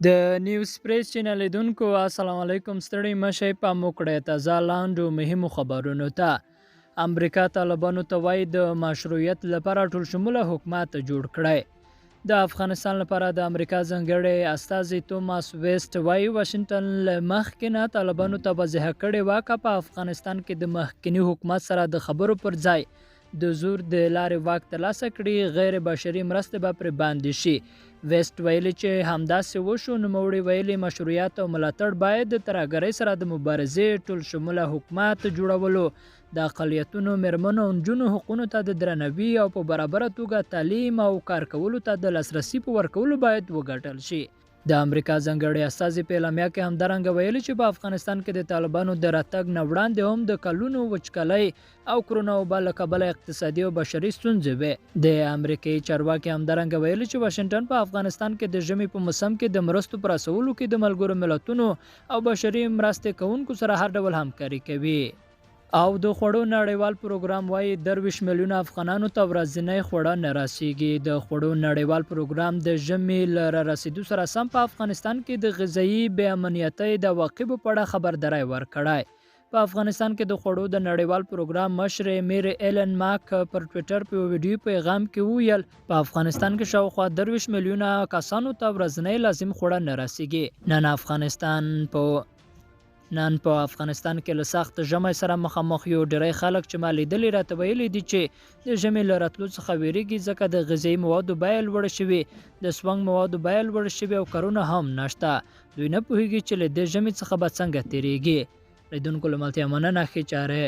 د نیوز پریس چینل لیدونکو السلام علیکم ستړي مشئ په موکړه تازه لاندو مهمو خبرونو ته امریکا طالبانو ته وایي د مشروعیت لپاره ټول شموله حکومت جوړ کړي د افغانستان لپاره د امریکا ځانګړي استازي توماس ویسټ وایي واشنگټن له مخکې نه طالبانو ته وضاحت کړی واکه په افغانستان کې د مخکنی حکومت سره د خبرو پر ځای د زور د لارې واک ترلاسه کړي غیر بشري مرستې به پرې باندې شي ویسټ ویلي چې همداسې وشو نوموړي ویلي مشروعیت او ملاتړ باید د ترهګرۍ سره د مبارزې ټول شموله حکومت جوړولو د اقلیتونو میرمنو او نجونو حقونو ته د درناوي او په برابره توګه تعلیم او کار کولو ته د لاسرسي په ورکولو باید وګټل شي د امریکا ځانګړي استازي په اعلامیه کې همدارنګه ویلي چې په افغانستان کې د طالبانو د راتګ نه وړاندې هم د کلونو وچکالۍ او کرونا وبا له کبله اقتصادي او بشري ستونزې وې د امریکایي چارواکي همدارنګه ویلي چې واشنگټن په افغانستان کې د ژمي په موسم کې د مرستو پر رسولو کې د ملګرو ملتونو او بشري مرستې کوونکو سره هر ډول همکاري کوي او د خوړو نړیوال پروګرام وایي 23 میلیونه افغانانو ته ورځنی خوړه نه رسیږي د خوړو نړیوال پروګرام د ژمي له رسیدو سره سم په افغانستان کې د غذایی بې امنیتۍ د عواقبو په اړه خبرداری ورکړی په افغانستان کې د خوړو د نړیوال پروګرام مشر میر ایلن ماک پر ټوئیټر په ویډیو پیغام کې وویل په افغانستان کې شاوخوا 23 میلیونه کسانو ته ورځنی لازم خوړه نه رسیږي نن په افغانستان کې له سخت ژمي سره مخامخ یو ډیری خلک چې ما لیدلي راته ویلي دي چې د ژمي له راتلو څخه ویریږي ځکه د غذایي موادو بیه لوړه شوې د سونګ موادو بیه لوړه شوې او کارونه هم نشته دوی نه پوهیږي چې له دې ژمي څخه به څنګه تیریږي لیدونکو له ملتیا مننه ښې چاره